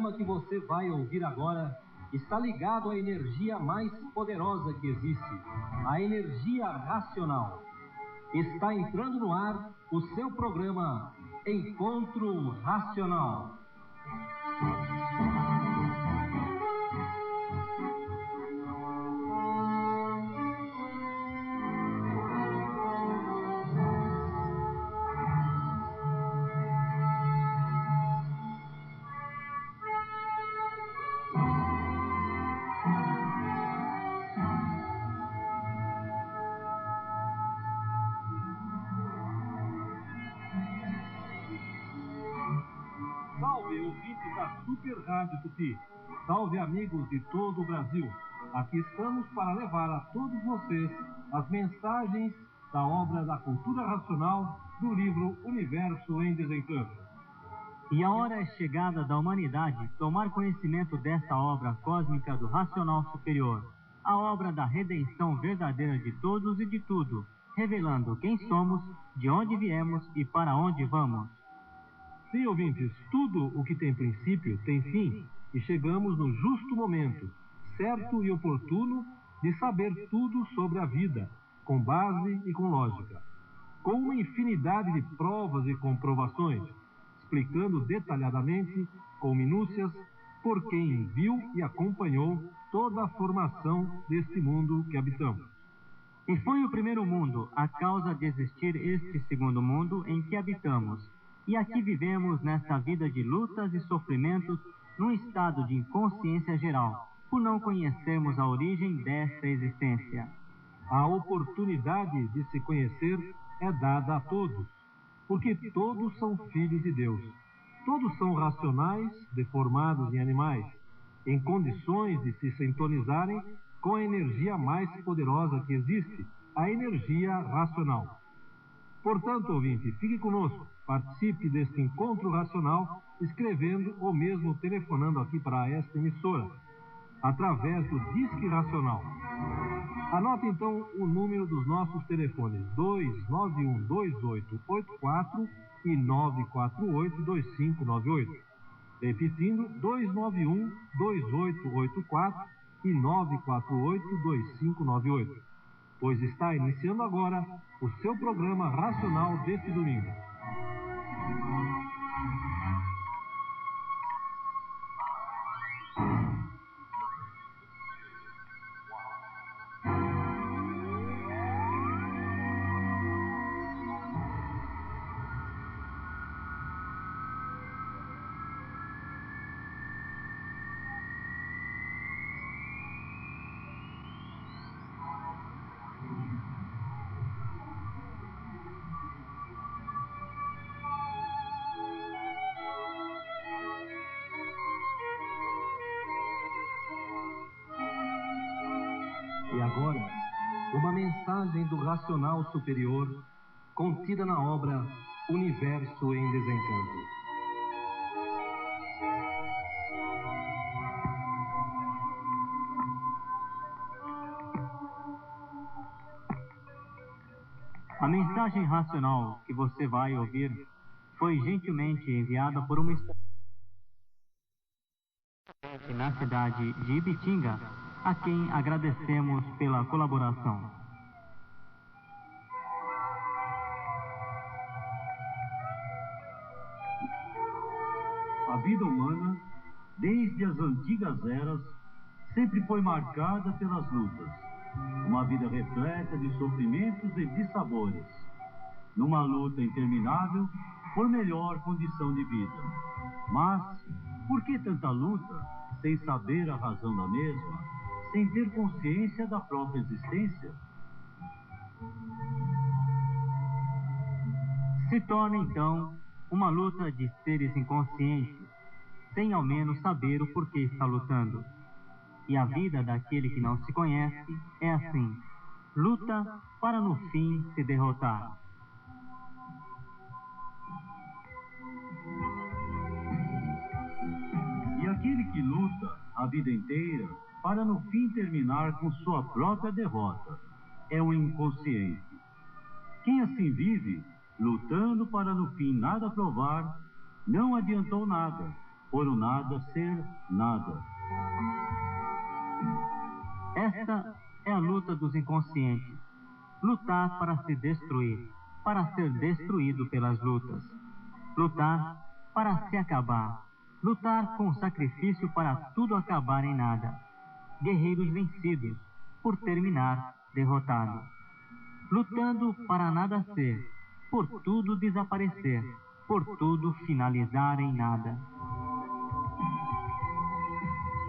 programa que você vai ouvir agora está ligado à energia mais poderosa que existe, a energia racional. Está entrando no ar o seu programa Encontro Racional. Salve, ouvintes da Super Rádio Tupi. Salve, amigos de todo o Brasil. Aqui estamos para levar a todos vocês as mensagens da obra da cultura racional do livro Universo em Desencanto. E a hora é chegada da humanidade tomar conhecimento desta obra cósmica do racional superior, a obra da redenção verdadeira de todos e de tudo, revelando quem somos, de onde viemos e para onde vamos. Sim, ouvintes, tudo o que tem princípio tem fim, e chegamos no justo momento, certo e oportuno, de saber tudo sobre a vida, com base e com lógica, com uma infinidade de provas e comprovações, explicando detalhadamente, com minúcias, por quem viu e acompanhou toda a formação deste mundo que habitamos. E foi o primeiro mundo a causa de existir este segundo mundo em que habitamos. E aqui vivemos nesta vida de lutas e sofrimentos, num estado de inconsciência geral, por não conhecermos a origem desta existência. A oportunidade de se conhecer é dada a todos, porque todos são filhos de Deus. Todos são racionais, deformados em animais, em condições de se sintonizarem com a energia mais poderosa que existe, a energia racional. Portanto, ouvinte, fique conosco, participe deste encontro racional, escrevendo ou mesmo telefonando aqui para esta emissora, através do Disque Racional. Anote então o número dos nossos telefones, 291-2884 e 948-2598. Repetindo, 291-2884 e 948-2598. Pois está iniciando agora o seu programa racional deste domingo. E agora, uma mensagem do racional superior contida na obra Universo em Desencanto. A mensagem racional que você vai ouvir foi gentilmente enviada por uma estudante na cidade de Ibitinga, a quem agradecemos pela colaboração. A vida humana, desde as antigas eras, sempre foi marcada pelas lutas. Uma vida repleta de sofrimentos e dissabores. Numa luta interminável por melhor condição de vida. Mas, por que tanta luta, sem saber a razão da mesma, sem ter consciência da própria existência? Se torna, então, uma luta de seres inconscientes, sem ao menos saber o porquê está lutando. E a vida daquele que não se conhece é assim, luta para no fim se derrotar. E aquele que luta a vida inteira para no fim terminar com sua própria derrota é um inconsciente. Quem assim vive, lutando para no fim nada provar, não adiantou nada, por o nada ser nada. Esta é a luta dos inconscientes. Lutar para se destruir, para ser destruído pelas lutas. Lutar para se acabar. Lutar com sacrifício para tudo acabar em nada. Guerreiros vencidos, por terminar derrotado. Lutando para nada ser, por tudo desaparecer, por tudo finalizar em nada.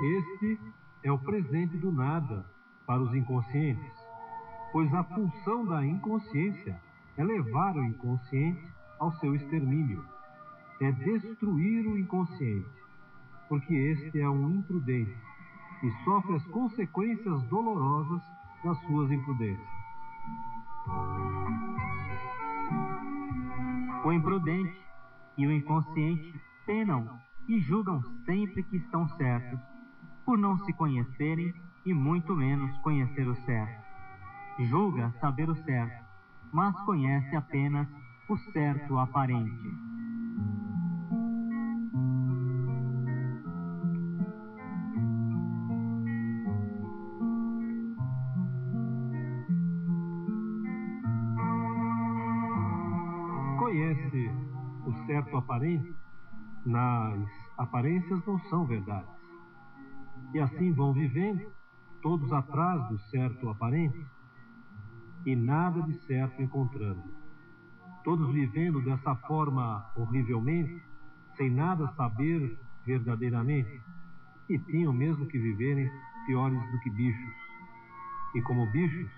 Este é o presente do nada para os inconscientes, pois a pulsão da inconsciência é levar o inconsciente ao seu extermínio, é destruir o inconsciente, porque este é um imprudente e sofre as consequências dolorosas das suas imprudências. O imprudente e o inconsciente penam e julgam sempre que estão certos, por não se conhecerem e muito menos conhecer o certo. Julga saber o certo, mas conhece apenas o certo aparente. Conhece o certo aparente? Nas aparências não são verdades. E assim vão vivendo, todos atrás do certo aparente, e nada de certo encontrando. Todos vivendo dessa forma horrivelmente, sem nada saber verdadeiramente, e tinham mesmo que viverem piores do que bichos. E como bichos,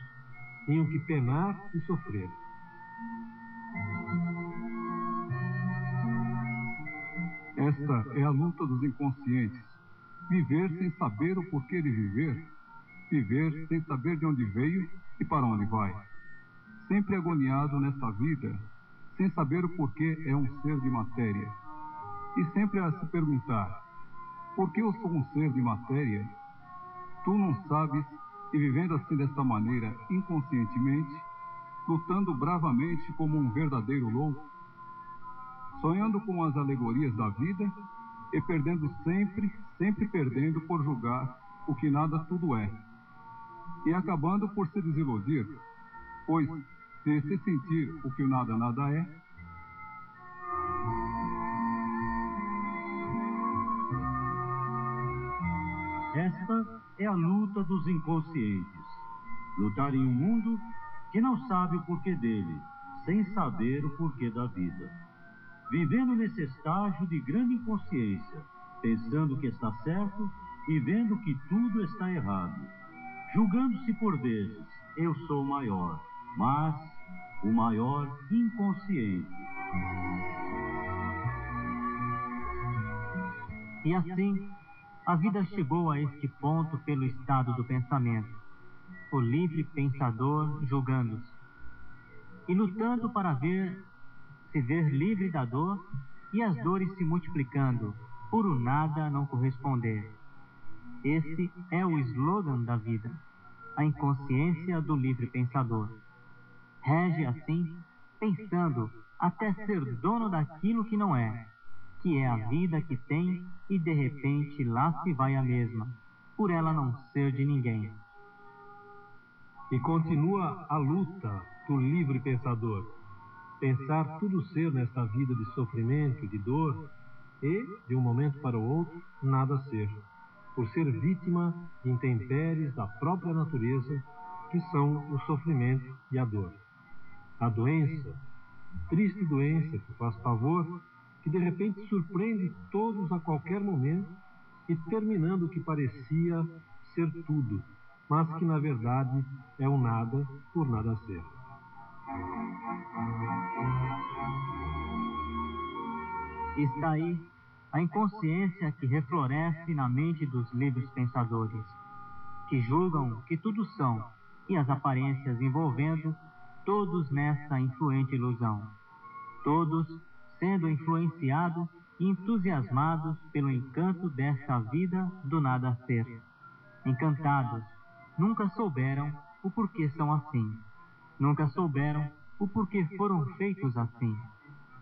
tinham que penar e sofrer. Esta é a luta dos inconscientes. Viver sem saber o porquê de viver. Viver sem saber de onde veio e para onde vai. Sempre agoniado nesta vida, sem saber o porquê é um ser de matéria. E sempre a se perguntar, por que eu sou um ser de matéria? Tu não sabes, e vivendo assim desta maneira inconscientemente, lutando bravamente como um verdadeiro louco, sonhando com as alegorias da vida e perdendo sempre perdendo por julgar o que nada tudo é. E acabando por se desiludir, pois se sentir o que o nada é, Esta é a luta dos inconscientes. Lutar em um mundo que não sabe o porquê dele, sem saber o porquê da vida. Vivendo nesse estágio de grande inconsciência, pensando que está certo e vendo que tudo está errado. Julgando-se por vezes, eu sou maior, mas o maior inconsciente. E assim, a vida chegou a este ponto pelo estado do pensamento, o livre pensador julgando-se, e lutando para se ver livre da dor, e as dores se multiplicando, por o nada não corresponder. Esse é o slogan da vida, a inconsciência do livre pensador. Rege assim, pensando até ser dono daquilo que não é, que é a vida que tem, e de repente lá se vai a mesma, por ela não ser de ninguém. E continua a luta do livre pensador. Pensar tudo ser nesta vida de sofrimento, de dor, e, de um momento para o outro, nada ser, por ser vítima de intempéries da própria natureza, que são o sofrimento e a dor. A doença, triste doença que faz pavor, que de repente surpreende todos a qualquer momento e terminando o que parecia ser tudo, mas que na verdade é um nada por nada ser. Está aí a inconsciência que refloresce na mente dos livres pensadores, que julgam que tudo são, e as aparências envolvendo todos nessa influente ilusão. Todos sendo influenciados e entusiasmados pelo encanto desta vida do nada ser. Encantados, nunca souberam o porquê são assim. Nunca souberam o porquê foram feitos assim.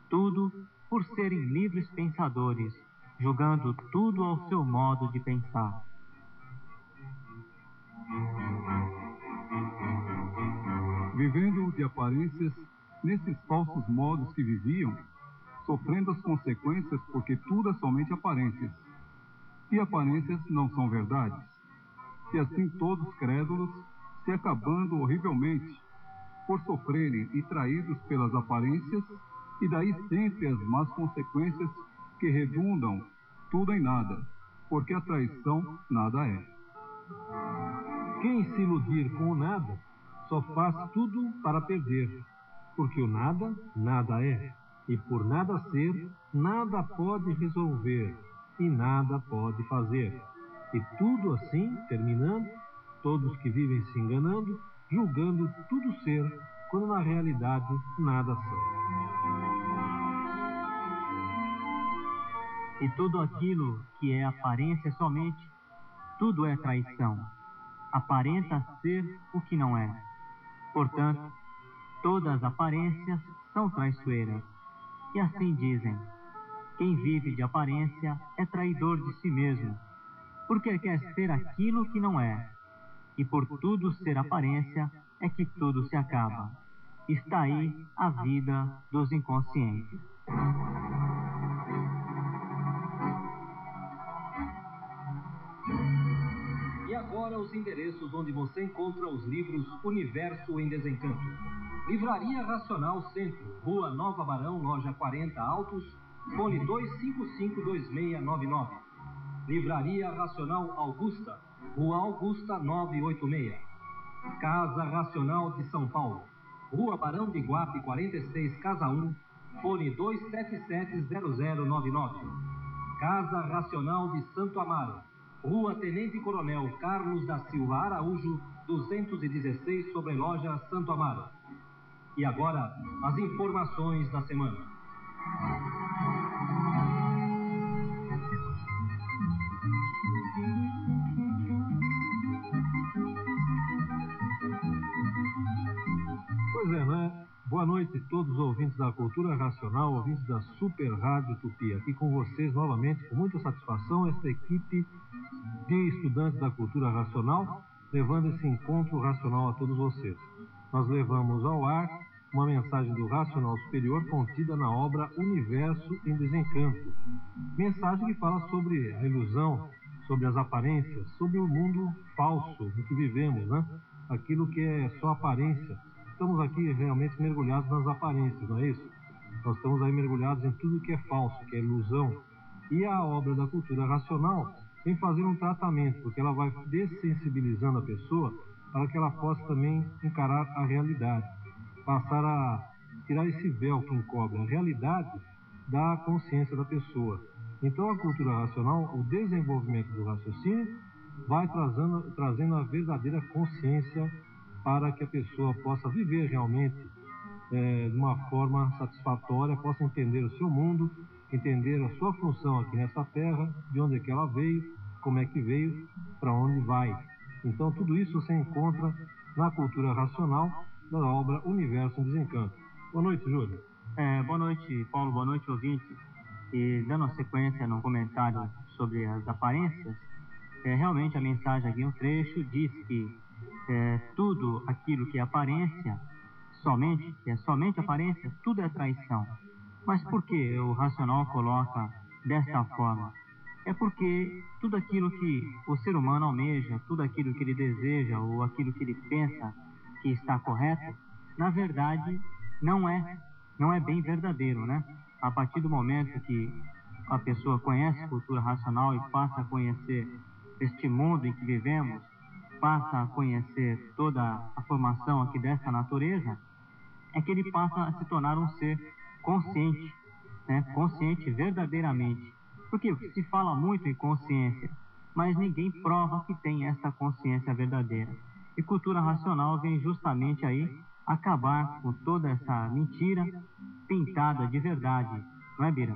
Tudo por serem livres pensadores, julgando tudo ao seu modo de pensar. Vivendo de aparências, nesses falsos modos que viviam, sofrendo as consequências porque tudo é somente aparências. E aparências não são verdades. E assim todos crédulos, se acabando horrivelmente, por sofrerem e traídos pelas aparências, e daí sempre as más consequências que redundam tudo em nada, porque a traição nada é. Quem se iludir com o nada, só faz tudo para perder, porque o nada, nada é, e por nada ser, nada pode resolver, e nada pode fazer. E tudo assim, terminando, todos que vivem se enganando, julgando tudo ser, quando na realidade nada são. E tudo aquilo que é aparência somente, tudo é traição. Aparenta ser o que não é. Portanto, todas as aparências são traiçoeiras. E assim dizem: quem vive de aparência é traidor de si mesmo, porque quer ser aquilo que não é. E por tudo ser aparência é que tudo se acaba. Está aí a vida dos inconscientes. E agora os endereços onde você encontra os livros Universo em Desencanto. Livraria Racional Centro, Rua Nova Barão, loja 40 Altos, fone 2552699. Livraria Racional Augusta, Rua Augusta 986. Casa Racional de São Paulo, Rua Barão de Guape 46, Casa 1, fone 2770099. Casa Racional de Santo Amaro, Rua Tenente Coronel Carlos da Silva Araújo, 216, sobre loja Santo Amaro. E agora, as informações da semana. Pois é, né? Boa noite a todos os ouvintes da Cultura Racional, ouvintes da Super Rádio Tupi. Aqui com vocês novamente, com muita satisfação, esta equipe de estudantes da Cultura Racional, levando esse encontro racional a todos vocês. Nós levamos ao ar uma mensagem do Racional Superior contida na obra Universo em Desencanto. Mensagem que fala sobre a ilusão, sobre as aparências, sobre o mundo falso em que vivemos, né? Aquilo que é só aparência. Estamos aqui realmente mergulhados nas aparências, não é isso? Nós estamos aí mergulhados em tudo que é falso, que é ilusão. E a obra da Cultura Racional vem fazer um tratamento, porque ela vai dessensibilizando a pessoa para que ela possa também encarar a realidade, passar a tirar esse véu que encobre a realidade da consciência da pessoa. Então a Cultura Racional, o desenvolvimento do raciocínio, vai trazendo a verdadeira consciência para que a pessoa possa viver realmente de uma forma satisfatória, possa entender o seu mundo, entender a sua função aqui nessa terra, de onde é que ela veio, como é que veio, para onde vai. Então tudo isso você encontra na Cultura Racional, da obra Universo em Desencanto. Boa noite, Júlio. Boa noite, Paulo. Boa noite, ouvintes. E dando sequência no comentário sobre as aparências, realmente a mensagem aqui, um trecho, diz que tudo aquilo que é aparência, que é somente aparência, tudo é traição. Mas por que o racional coloca desta forma? É porque tudo aquilo que o ser humano almeja, tudo aquilo que ele deseja ou aquilo que ele pensa que está correto, na verdade não é bem verdadeiro, né? A partir do momento que a pessoa conhece a cultura racional e passa a conhecer este mundo em que vivemos, passa a conhecer toda a formação aqui dessa natureza, é que ele passa a se tornar um ser consciente, né? Consciente verdadeiramente. Porque se fala muito em consciência, mas ninguém prova que tem essa consciência verdadeira. E cultura racional vem justamente aí acabar com toda essa mentira pintada de verdade, não é, Bira?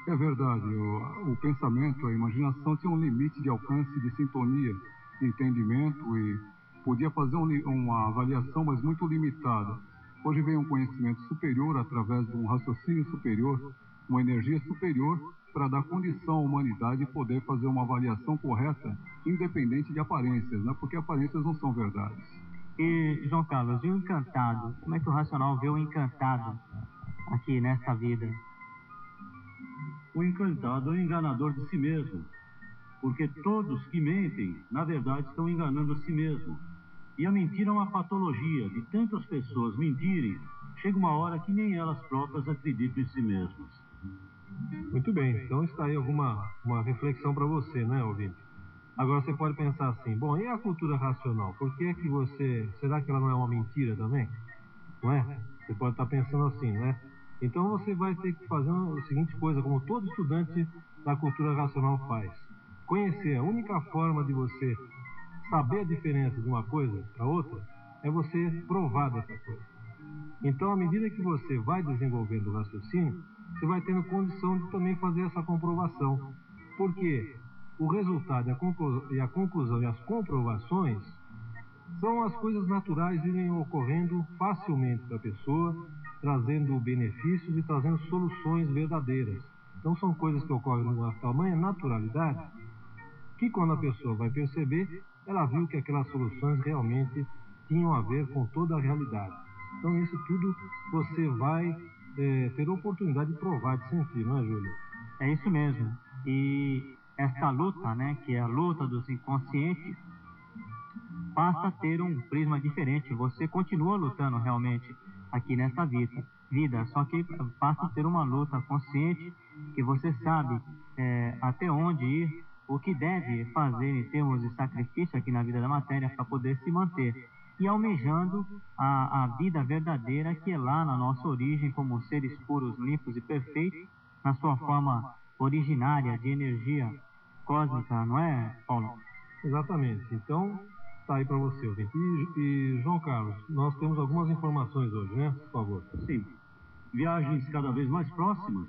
É verdade, o pensamento, a imaginação tinha um limite de alcance, de sintonia, de entendimento e podia fazer uma avaliação, mas muito limitada. Hoje vem um conhecimento superior através de um raciocínio superior, uma energia superior para dar condição à humanidade poder fazer uma avaliação correta, independente de aparências, né? Porque aparências não são verdades. E, João Carlos, e o encantado? Como é que o racional vê o encantado aqui nesta vida? O encantado é o enganador de si mesmo, porque todos que mentem, na verdade, estão enganando a si mesmo. E a mentira é uma patologia. De tantas pessoas mentirem, chega uma hora que nem elas próprias acreditam em si mesmas. Muito bem, então está aí uma reflexão para você, né, ouvinte? Agora você pode pensar assim, bom, e a cultura racional? Por que é que será que ela não é uma mentira também? Não é? Você pode estar pensando assim, né? Então você vai ter que fazer a seguinte coisa, como todo estudante da cultura racional faz. Conhecer, a única forma de você saber a diferença de uma coisa para outra é você provar dessa coisa. Então, à medida que você vai desenvolvendo o raciocínio, você vai tendo condição de também fazer essa comprovação. Porque o resultado e a conclusão e as comprovações são as coisas naturais irem ocorrendo facilmente para a pessoa, trazendo benefícios e trazendo soluções verdadeiras. Então, são coisas que ocorrem numa tamanha naturalidade que, quando a pessoa vai perceber, ela viu que aquelas soluções realmente tinham a ver com toda a realidade. Então, isso tudo você vai ter oportunidade de provar, de sentir, não é, Júlio? É isso mesmo. E esta luta, né, que é a luta dos inconscientes, passa a ter um prisma diferente. Você continua lutando realmente aqui nesta vida, só que passa a ter uma luta consciente, que você sabe até onde ir, o que deve fazer em termos de sacrifício aqui na vida da matéria para poder se manter. E almejando a vida verdadeira que é lá na nossa origem, como seres puros, limpos e perfeitos, na sua forma originária de energia cósmica, não é, Paulo? Exatamente. Então, está aí para você, ouvinte. E, João Carlos, nós temos algumas informações hoje, né? Por favor. Sim. Viagens cada vez mais próximas.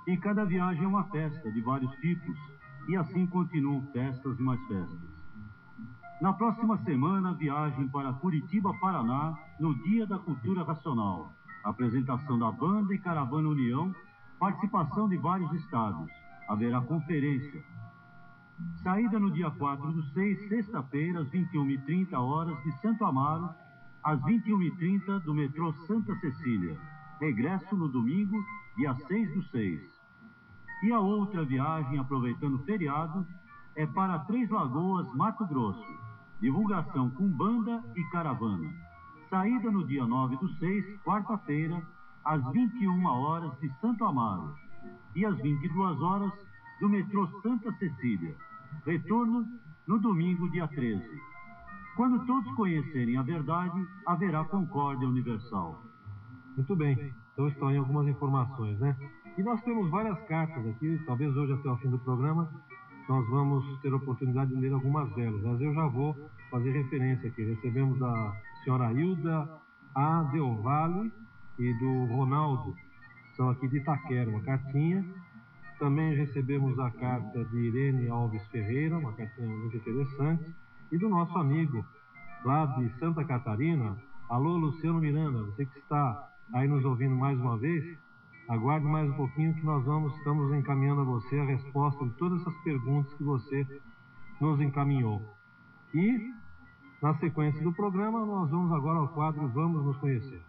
E cada viagem é uma festa de vários tipos. E assim continuam festas e mais festas. Na próxima semana, viagem para Curitiba, Paraná, no Dia da Cultura Racional. Apresentação da banda e Caravana União, participação de vários estados. Haverá conferência. Saída no dia 4/6, sexta-feira, às 21h30 de Santo Amaro, às 21h30 do metrô Santa Cecília. Regresso no domingo, dia 6/6. E a outra viagem, aproveitando o feriado, é para Três Lagoas, Mato Grosso. Divulgação com banda e caravana. Saída no dia 9/6, quarta-feira, às 21h de Santo Amaro. E às 22h do metrô Santa Cecília. Retorno no domingo, dia 13. Quando todos conhecerem a verdade, haverá concórdia universal. Muito bem. Então estão aí algumas informações, né? E nós temos várias cartas aqui, talvez hoje até o fim do programa nós vamos ter a oportunidade de ler algumas delas, mas eu já vou fazer referência aqui. Recebemos da senhora Hilda A. Del Valle e do Ronaldo, são aqui de Itaquera, uma cartinha. Também recebemos a carta de Irene Alves Ferreira, uma cartinha muito interessante, e do nosso amigo lá de Santa Catarina, alô Luciano Miranda, você que está aí nos ouvindo mais uma vez, aguarde mais um pouquinho que nós estamos encaminhando a você a resposta de todas essas perguntas que você nos encaminhou. E, na sequência do programa, nós vamos agora ao quadro Vamos Nos Conhecer.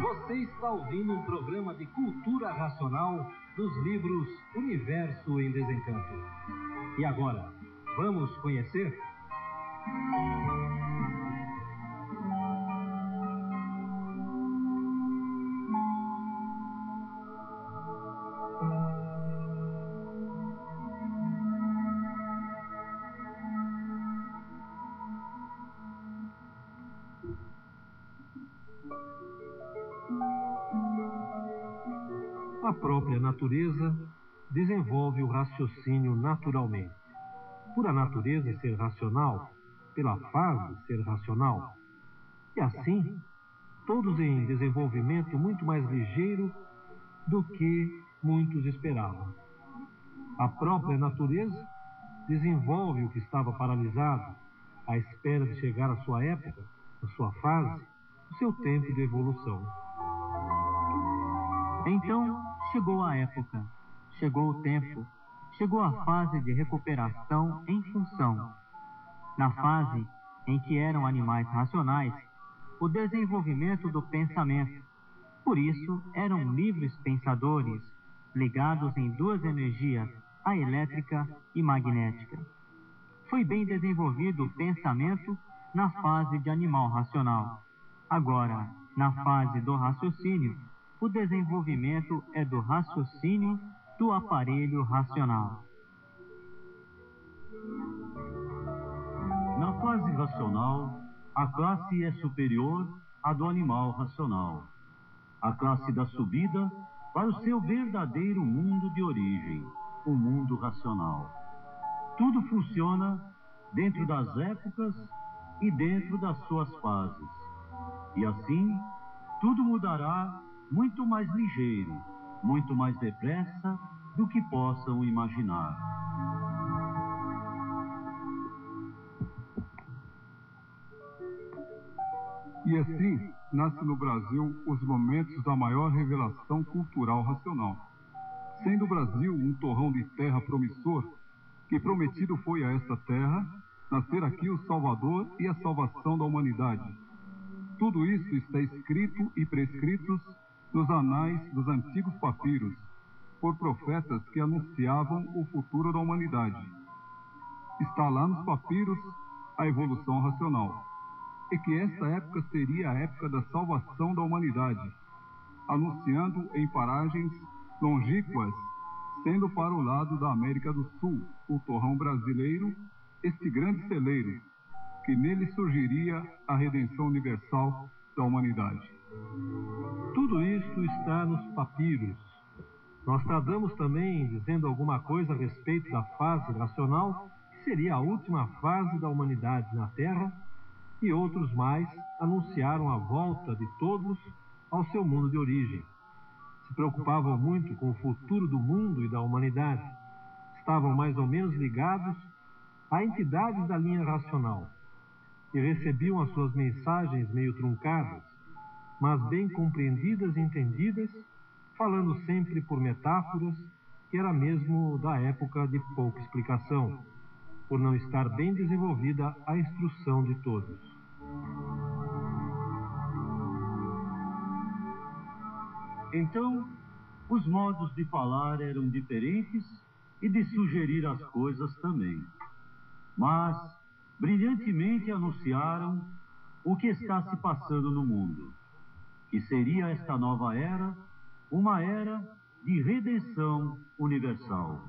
Você está ouvindo um programa de cultura racional dos livros Universo em Desencanto. E agora, vamos conhecer? A própria natureza desenvolve o raciocínio naturalmente. Por a natureza ser racional, pela fase ser racional. E assim, todos em desenvolvimento muito mais ligeiro do que muitos esperavam. A própria natureza desenvolve o que estava paralisado, à espera de chegar à sua época, à sua fase, o seu tempo de evolução. Então chegou a época, chegou o tempo, chegou a fase de recuperação em função. Na fase em que eram animais racionais, o desenvolvimento do pensamento. Por isso, eram livres pensadores, ligados em duas energias, a elétrica e magnética. Foi bem desenvolvido o pensamento na fase de animal racional. Agora, na fase do raciocínio, o desenvolvimento é do raciocínio do aparelho racional. Na fase racional, a classe é superior à do animal racional. A classe da subida para o seu verdadeiro mundo de origem, o mundo racional. Tudo funciona dentro das épocas e dentro das suas fases. E assim, tudo mudará muito mais ligeiro, muito mais depressa do que possam imaginar. E assim, nasce no Brasil os momentos da maior revelação cultural racional. Sendo o Brasil um torrão de terra promissor, que prometido foi a esta terra, nascer aqui o Salvador e a salvação da humanidade. Tudo isso está escrito e prescritos nos anais dos antigos papiros, por profetas que anunciavam o futuro da humanidade. Está lá nos papiros a evolução racional, e que esta época seria a época da salvação da humanidade, anunciando em paragens longínquas, sendo para o lado da América do Sul, o torrão brasileiro, este grande celeiro, que nele surgiria a redenção universal da humanidade. Tudo isto está nos papiros. Nostradamus também, dizendo alguma coisa a respeito da fase racional, que seria a última fase da humanidade na Terra, e outros mais anunciaram a volta de todos ao seu mundo de origem. Se preocupavam muito com o futuro do mundo e da humanidade. Estavam mais ou menos ligados a entidades da linha racional e recebiam as suas mensagens meio truncadas, mas bem compreendidas e entendidas, falando sempre por metáforas, que era mesmo da época de pouca explicação, por não estar bem desenvolvida a instrução de todos. Então, os modos de falar eram diferentes e de sugerir as coisas também. Mas, brilhantemente anunciaram o que está se passando no mundo, que seria esta nova era, uma era de redenção universal.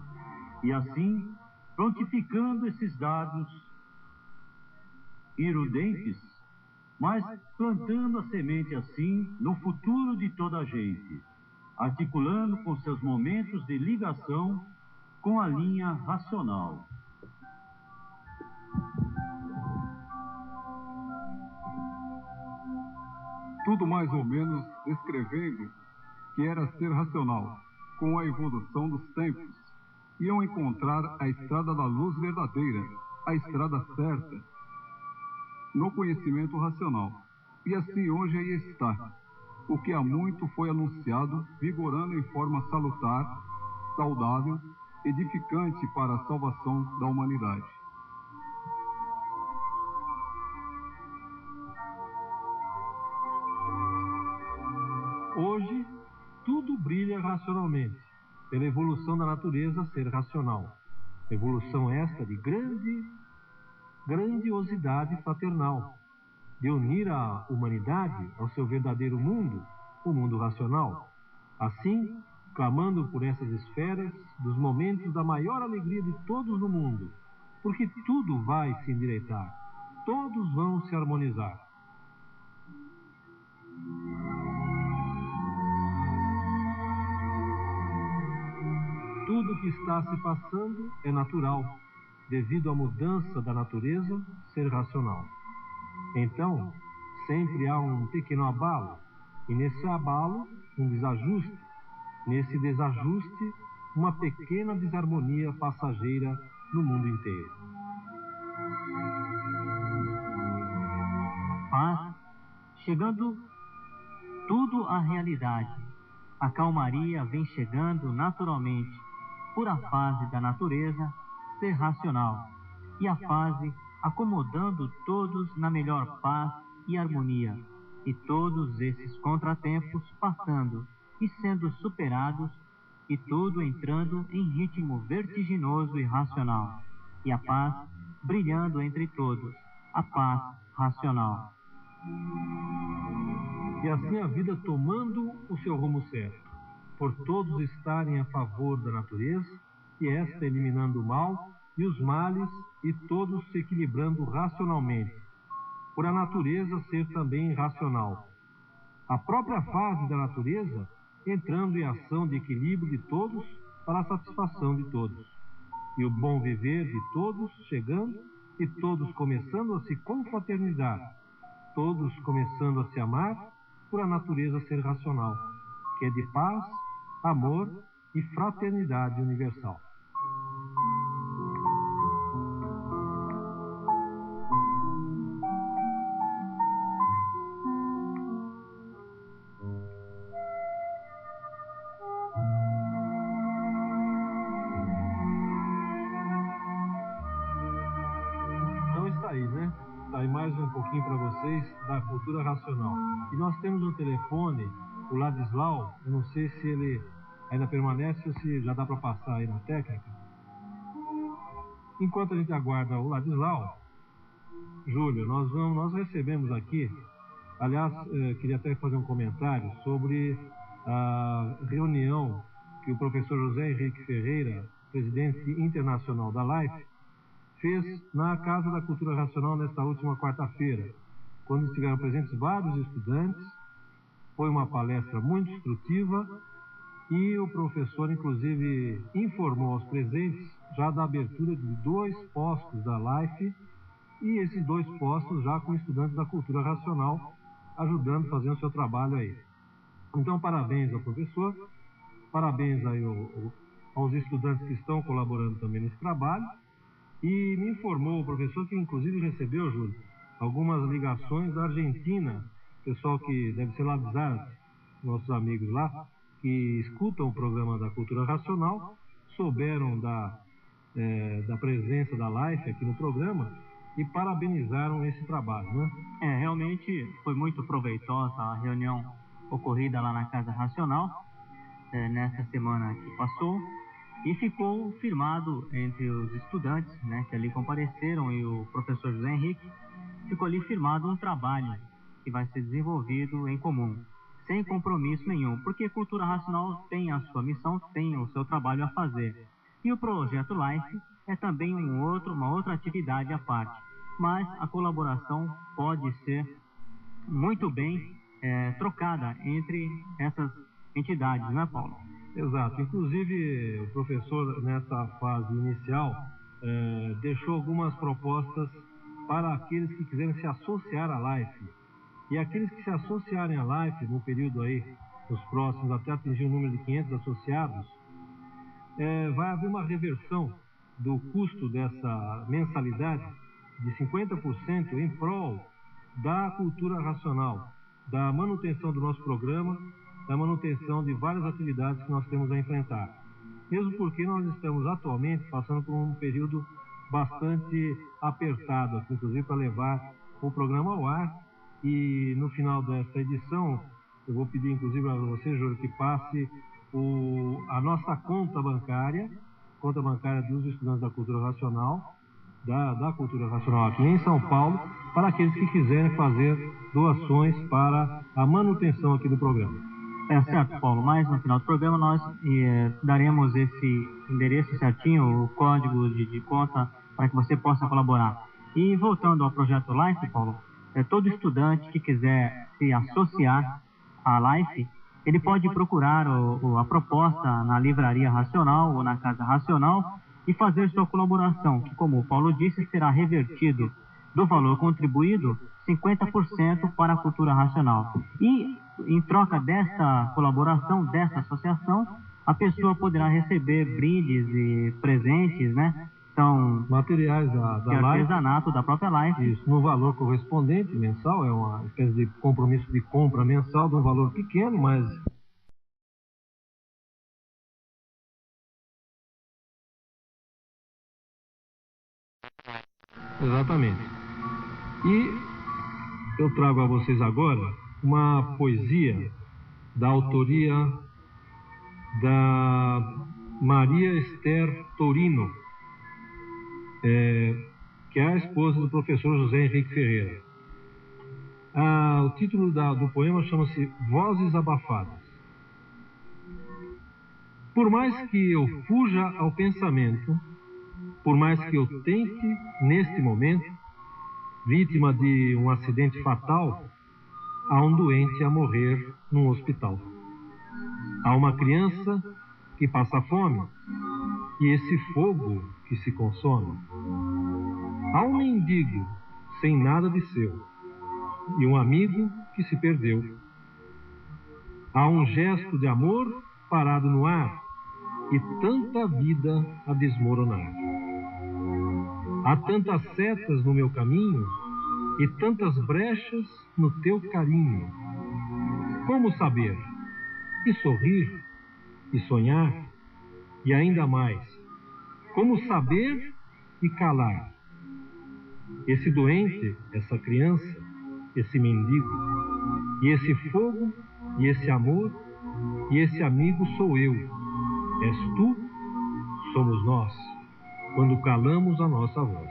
E assim, prontificando esses dados irudentes, mas plantando a semente assim no futuro de toda a gente, articulando com seus momentos de ligação com a linha racional. Tudo mais ou menos descrevendo que era ser racional, com a evolução dos tempos, iam encontrar a estrada da luz verdadeira, a estrada certa, no conhecimento racional. E assim hoje aí está, o que há muito foi anunciado, vigorando em forma salutar, saudável, edificante para a salvação da humanidade. Hoje, tudo brilha racionalmente, pela evolução da natureza ser racional. Evolução esta de grandiosidade fraternal, de unir a humanidade ao seu verdadeiro mundo, o mundo racional. Assim, clamando por essas esferas dos momentos da maior alegria de todos no mundo, porque tudo vai se endireitar, todos vão se harmonizar. Tudo que está se passando é natural, devido à mudança da natureza ser racional. Então, sempre há um pequeno abalo, e nesse abalo, um desajuste. Nesse desajuste, uma pequena desarmonia passageira no mundo inteiro. paz, chegando tudo à realidade. A calmaria vem chegando naturalmente por a fase da natureza ser racional e a fase acomodando todos na melhor paz e harmonia, e todos esses contratempos passando e sendo superados, e tudo entrando em ritmo vertiginoso e racional, e a paz brilhando entre todos, a paz racional. E assim a vida tomando o seu rumo certo, por todos estarem a favor da natureza, e esta eliminando o mal e os males, e todos se equilibrando racionalmente, por a natureza ser também racional. A própria fase da natureza entrando em ação de equilíbrio de todos para a satisfação de todos, e o bom viver de todos chegando, e todos começando a se confraternizar, todos começando a se amar, por a natureza ser racional, que é de paz, amor e fraternidade universal. Então está aí, né? Está aí mais um pouquinho para vocês da cultura racional. E nós temos no telefone o Ladislau, eu não sei se ele ainda permanece ou se já dá para passar aí na técnica. Enquanto a gente aguarda o Ladislau, Júlio, nós recebemos aqui, aliás, queria até fazer um comentário sobre a reunião que o professor José Henrique Ferreira, presidente internacional da LIFE, fez na Casa da Cultura Racional nesta última quarta-feira, quando estiveram presentes vários estudantes. Foi uma palestra muito instrutiva e o professor, inclusive, informou aos presentes já da abertura de 2 postos da LIFE, e esses 2 postos já com estudantes da cultura racional ajudando, fazendo o seu trabalho aí. Então, parabéns ao professor, parabéns aí aos estudantes que estão colaborando também nesse trabalho. E me informou o professor que, inclusive, recebeu, Júlio, algumas ligações da Argentina, pessoal que deve ser lá de Zárate, nossos amigos lá, que escutam o programa da Cultura Racional, souberam da presença da LIFE aqui no programa e parabenizaram esse trabalho, né? Realmente foi muito proveitosa a reunião ocorrida lá na Casa Racional, nessa semana que passou, e ficou firmado entre os estudantes, né, que ali compareceram, e o professor José Henrique, ficou ali firmado um trabalho que vai ser desenvolvido em comum, sem compromisso nenhum, porque a cultura racional tem a sua missão, tem o seu trabalho a fazer. E o projeto LIFE é também uma outra atividade à parte, mas a colaboração pode ser muito bem trocada entre essas entidades, não é, Paulo? Exato. Inclusive, o professor, nessa fase inicial, deixou algumas propostas para aqueles que quiserem se associar à LIFE. E aqueles que se associarem à LIFE no período aí, nos próximos, até atingir o número de 500 associados, vai haver uma reversão do custo dessa mensalidade de 50% em prol da cultura racional, da manutenção do nosso programa, da manutenção de várias atividades que nós temos a enfrentar. Mesmo porque nós estamos atualmente passando por um período bastante apertado, aqui, inclusive para levar o programa ao ar. E no final desta edição, eu vou pedir inclusive a você, Júlio, que passe a nossa conta bancária dos estudantes da Cultura Racional, da Cultura Racional aqui em São Paulo, para aqueles que quiserem fazer doações para a manutenção aqui do programa. Certo, Paulo, mas no final do programa nós daremos esse endereço certinho, o código de conta, para que você possa colaborar. E voltando ao projeto LIFE, Paulo, todo estudante que quiser se associar à LIFE, ele pode procurar a proposta na Livraria Racional ou na Casa Racional e fazer sua colaboração, que, como o Paulo disse, será revertido do valor contribuído 50% para a cultura racional. E, em troca dessa colaboração, dessa associação, a pessoa poderá receber brindes e presentes, né, São materiais de da Life. artesanato da própria Life. Isso, no valor correspondente mensal, é uma espécie de compromisso de compra mensal de um valor pequeno, mas... Exatamente. E eu trago a vocês agora uma poesia da autoria da Maria Esther Torino, que é a esposa do professor José Henrique Ferreira. O título do poema chama-se Vozes Abafadas. Por mais que eu fuja ao pensamento, por mais que eu tente, neste momento, vítima de um acidente fatal, há um doente a morrer num hospital. Há uma criança que passa fome e esse fogo que se consome. Há um mendigo sem nada de seu e um amigo que se perdeu. Há um gesto de amor parado no ar e tanta vida a desmoronar. Há tantas setas no meu caminho e tantas brechas no teu carinho. Como saber? E sorrir? E sonhar? E ainda mais, como saber e calar? Esse doente, essa criança, esse mendigo, e esse fogo, e esse amor, e esse amigo sou eu. És tu, somos nós, quando calamos a nossa voz.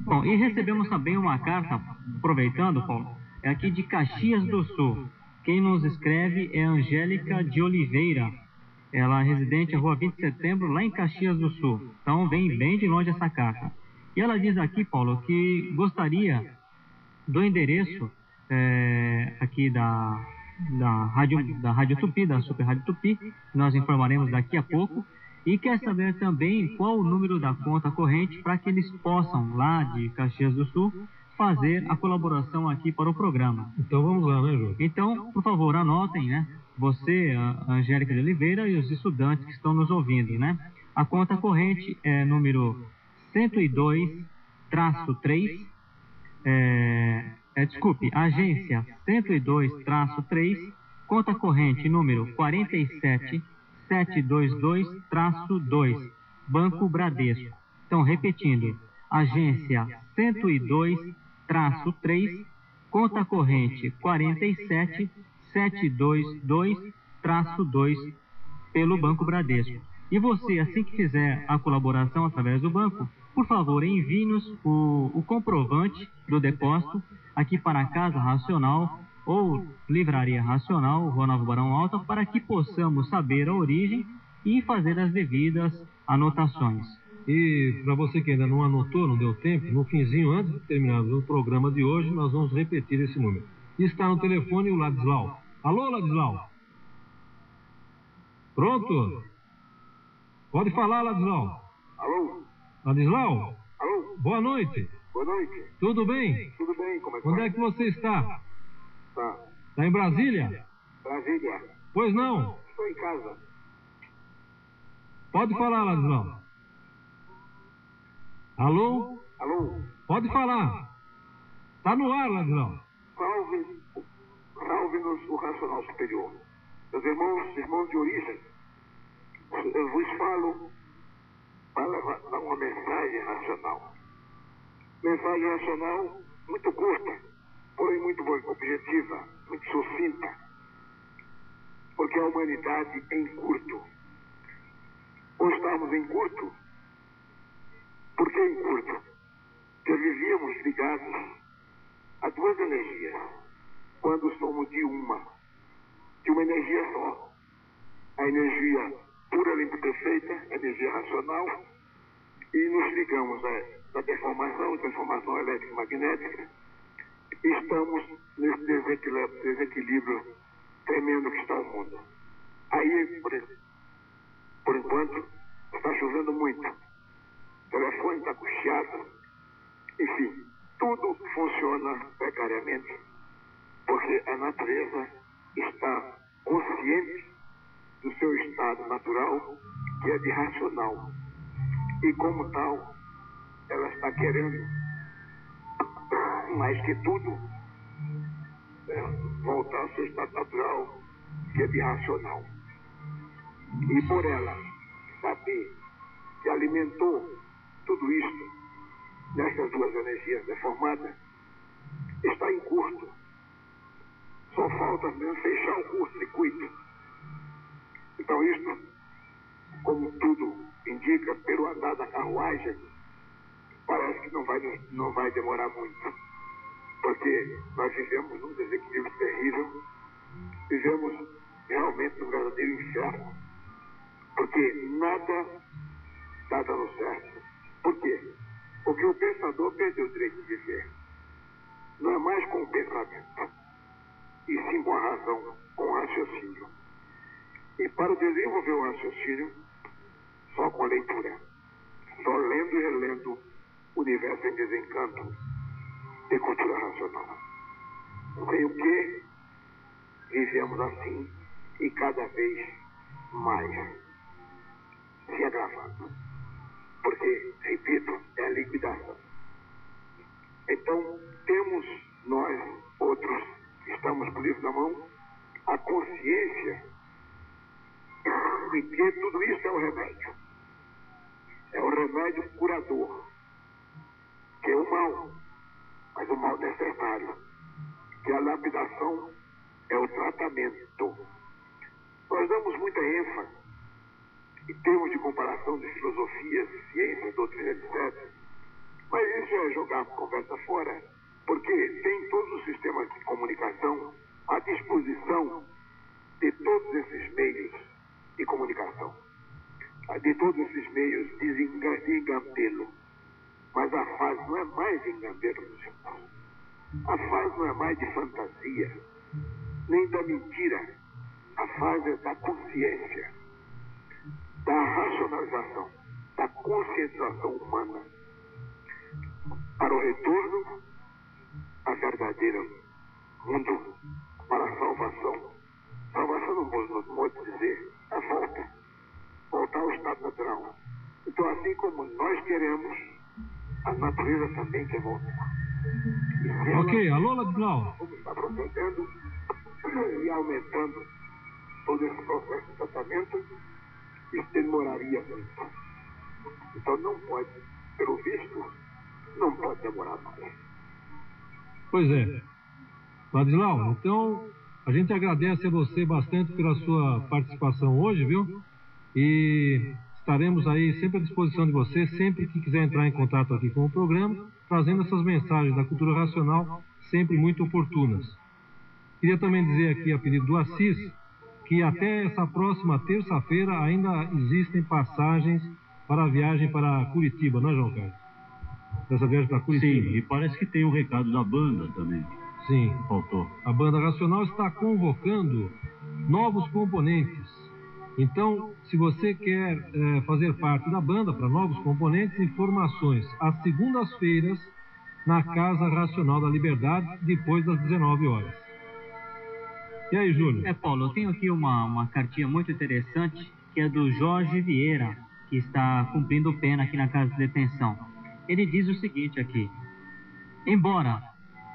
Bom, e recebemos também uma carta, aproveitando, Paulo, é aqui de Caxias do Sul. Quem nos escreve é Angélica de Oliveira. Ela é residente à Rua 20 de Setembro, lá em Caxias do Sul. Então vem bem de longe essa carta. E ela diz aqui, Paulo, que gostaria do endereço aqui da Rádio Tupi, da Super Rádio Tupi, que nós informaremos daqui a pouco. E quer saber também qual o número da conta corrente para que eles possam, lá de Caxias do Sul, fazer a colaboração aqui para o programa. Então vamos lá, né, Jô? Então, por favor, anotem, né? Você, a Angélica de Oliveira e os estudantes que estão nos ouvindo, né? A conta corrente é número 102-3, agência 102-3, conta corrente número 47722-2, Banco Bradesco. Então, repetindo, agência 102-3, conta corrente 47722-2, pelo Banco Bradesco. E você, assim que fizer a colaboração através do banco, por favor, envie-nos o comprovante do depósito aqui para a Casa Racional ou Livraria Racional, Rua Nova Barão Alta, para que possamos saber a origem e fazer as devidas anotações. E para você que ainda não anotou, não deu tempo, no finzinho, antes de terminarmos o programa de hoje, nós vamos repetir esse número. Está no telefone o Ladislau. Alô, Ladislau? Pronto? Pode falar, Ladislau. Alô? Ladislau? Alô? Boa noite. Boa noite. Tudo bem? Tudo bem? Como é que Onde vai? é que você está? Tá. Está em Brasília? Brasília. Pois não. Estou em casa. Pode falar, Ladislau. Alô? Alô? Pode falar. Está no ar, Ladislau. Salve-nos o Racional Superior. Meus irmãos de origem, eu vos falo para dar uma mensagem racional. Mensagem racional muito curta, porém muito objetiva, muito sucinta. Porque a humanidade é em curto. Ou estamos em curto? Por que em curto? Porque vivíamos ligados a duas energias, quando somos de uma energia só. A energia pura, limpa e perfeita, a energia racional, e nos ligamos à transformação elétrico-magnética, estamos nesse desequilíbrio tremendo que está o mundo. Aí, por enquanto, está chovendo muito. O telefone está puxado. Enfim, tudo funciona precariamente, porque a natureza está consciente do seu estado natural, que é de racional. E como tal, ela está querendo, mais que tudo, voltar ao seu estado natural, que é de racional. E por ela saber que alimentou tudo isso nessas duas energias deformadas, está em curto. Só falta mesmo fechar o curto-circuito. Então isso, como tudo indica, pelo andar da carruagem, parece que não vai demorar muito. Porque nós vivemos um desequilíbrio terrível, vivemos realmente um verdadeiro inferno. Porque nada está dando certo. Por quê? Porque o pensador perdeu o direito de viver. Não é mais com o pensamento, e sim com a razão, com o raciocínio. E para desenvolver o raciocínio, só com a leitura. Só lendo e relendo o Universo em Desencanto de Cultura Racional. Sem o que vivemos assim e cada vez mais se agravando. Porque, repito, é a liquidação. Então, temos nós, outros, que estamos com o livro na mão, a consciência de que tudo isso é o remédio. É o remédio curador, que é o mal, mas o mal necessário, que a lapidação é o tratamento. Nós damos muita ênfase em termos de comparação de filosofias, ciências, doutrina, etc. Mas isso é jogar a conversa fora, porque tem todos os sistemas de comunicação à disposição de todos esses meios de comunicação, de todos esses meios de engambelo. Mas a fase não é mais de engambelo, meus irmãos. A fase não é mais de fantasia, nem da mentira. A fase é da consciência, da racionalização, da conscientização humana, para o retorno à verdadeira mundo, para a salvação. Salvação no modo de dizer, a voltar ao estado natural. Então, assim como nós queremos, a natureza também quer voltar. Ok, alô, Ladislau? Como está procedendo e aumentando todo esse processo de tratamento, isso demoraria muito. Então não pode, pelo visto, não pode demorar mais. Pois é. Ladislau, então a gente agradece a você bastante pela sua participação hoje, viu? E estaremos aí sempre à disposição de você, sempre que quiser entrar em contato aqui com o programa, trazendo essas mensagens da cultura racional, sempre muito oportunas. Queria também dizer aqui, a pedido do Assis, que até essa próxima terça-feira ainda existem passagens para a viagem para Curitiba, não é, João Carlos? Essa viagem para Curitiba. Sim, e parece que tem um recado da banda também. Sim. Faltou. A Banda Racional está convocando novos componentes. Então, se você quer fazer parte da banda para novos componentes, informações às segundas-feiras na Casa Racional da Liberdade, depois das 19 horas. E aí, Júlio? Paulo, eu tenho aqui uma cartinha muito interessante, que é do Jorge Vieira, que está cumprindo pena aqui na casa de detenção. Ele diz o seguinte aqui: embora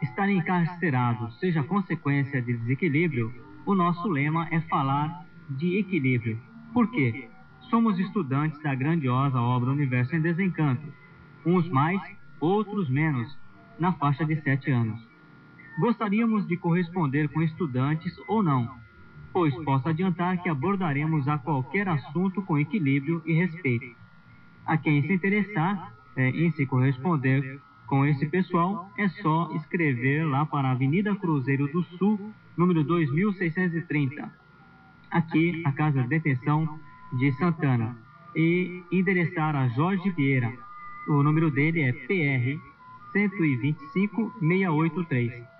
estar encarcerado seja consequência de desequilíbrio, o nosso lema é falar de equilíbrio. Por quê? Somos estudantes da grandiosa obra Universo em Desencanto, uns mais, outros menos, na faixa de 7 anos. Gostaríamos de corresponder com estudantes ou não, pois posso adiantar que abordaremos a qualquer assunto com equilíbrio e respeito. A quem se interessar em se corresponder com esse pessoal, é só escrever lá para a Avenida Cruzeiro do Sul, número 2630, aqui a Casa de Detenção de Santana, e endereçar a Jorge Vieira. O número dele é PR 125683.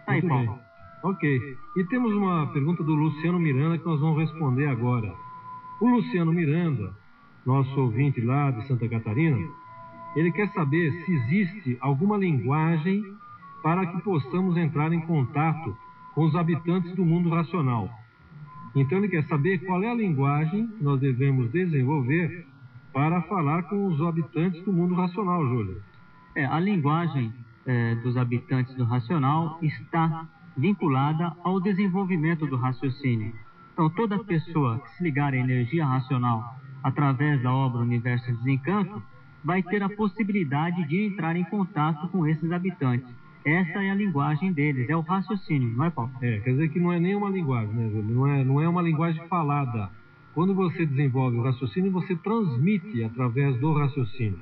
Tá aí, Muito Paulo. bem. Ok. E temos uma pergunta do Luciano Miranda que nós vamos responder agora. O Luciano Miranda, nosso ouvinte lá de Santa Catarina, ele quer saber se existe alguma linguagem para que possamos entrar em contato com os habitantes do mundo racional. Então ele quer saber qual é a linguagem que nós devemos desenvolver para falar com os habitantes do mundo racional, Júlio. A linguagem dos habitantes do racional está vinculada ao desenvolvimento do raciocínio. Então, toda pessoa que se ligar à energia racional através da obra Universo Desencanto vai ter a possibilidade de entrar em contato com esses habitantes. Essa é a linguagem deles, é o raciocínio, não é, Paulo? Quer dizer que não é nem uma linguagem, né, Júlio? Não é uma linguagem falada. Quando você desenvolve o raciocínio, você transmite através do raciocínio.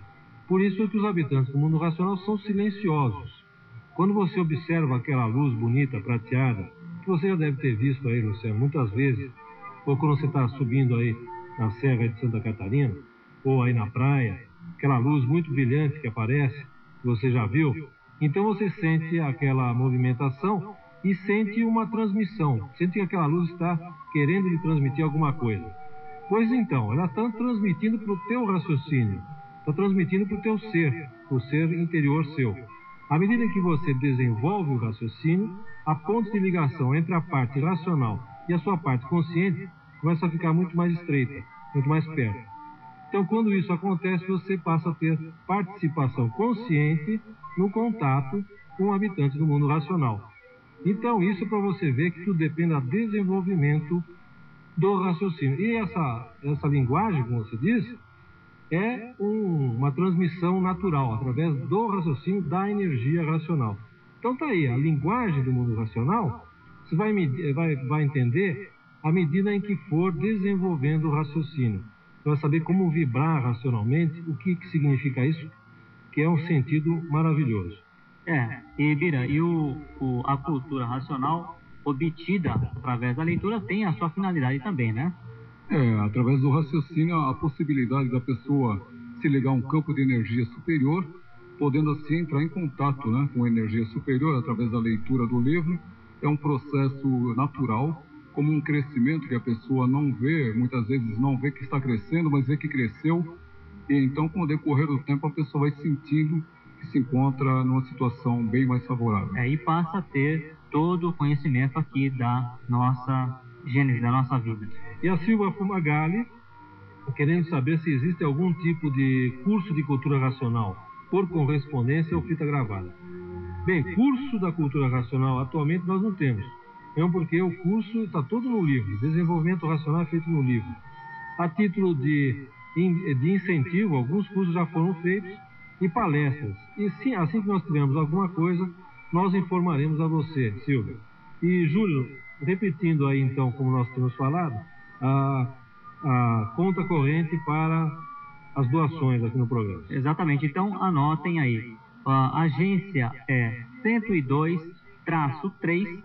Por isso que os habitantes do mundo racional são silenciosos. Quando você observa aquela luz bonita, prateada, que você já deve ter visto aí, Luciano, muitas vezes, ou quando você está subindo aí na Serra de Santa Catarina, ou aí na praia, aquela luz muito brilhante que aparece, que você já viu, então você sente aquela movimentação e sente uma transmissão, sente que aquela luz está querendo lhe transmitir alguma coisa. Pois então, ela está transmitindo para o teu raciocínio, está transmitindo para o teu ser, o ser interior seu. À medida que você desenvolve o raciocínio, a ponte de ligação entre a parte racional e a sua parte consciente começa a ficar muito mais estreita, muito mais perto. Então, quando isso acontece, você passa a ter participação consciente no contato com o habitante do mundo racional. Então, isso é para você ver que tudo depende do desenvolvimento do raciocínio. E essa linguagem, como você disse, é uma transmissão natural, através do raciocínio da energia racional. Então tá aí, a linguagem do mundo racional, você vai entender à medida em que for desenvolvendo o raciocínio. Você vai saber como vibrar racionalmente, o que significa isso, que é um sentido maravilhoso. E Bira, a cultura racional obtida através da leitura tem a sua finalidade também, né? Através do raciocínio, a possibilidade da pessoa se ligar a um campo de energia superior, podendo assim entrar em contato, né, com a energia superior através da leitura do livro. É um processo natural, como um crescimento que a pessoa não vê, muitas vezes não vê que está crescendo, mas vê que cresceu. E então, com o decorrer do tempo, a pessoa vai sentindo que se encontra numa situação bem mais favorável. E passa a ter todo o conhecimento aqui da nossa gênese, da nossa vida. E a Silva Fumagalli, querendo saber se existe algum tipo de curso de cultura racional, por correspondência ou fita gravada. Bem, curso da cultura racional atualmente nós não temos. Mesmo porque o curso está todo no livro, desenvolvimento racional é feito no livro. A título de incentivo, alguns cursos já foram feitos e palestras. E sim, assim que nós tivermos alguma coisa, nós informaremos a você, Silvia. E, Júlio, repetindo aí então, como nós temos falado, a conta corrente para as doações aqui no programa. Exatamente, então anotem aí. A agência é 102-3,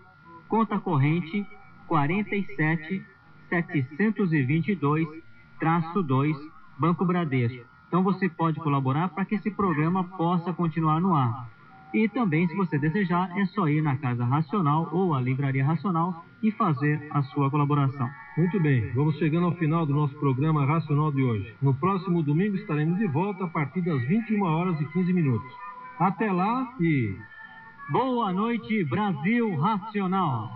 conta corrente 47-722-2, Banco Bradesco. Então você pode colaborar para que esse programa possa continuar no ar. E também, se você desejar, é só ir na Casa Racional ou a Livraria Racional e fazer a sua colaboração. Muito bem, vamos chegando ao final do nosso programa Racional de hoje. No próximo domingo estaremos de volta a partir das 21h15. Até lá e... Boa noite, Brasil Racional!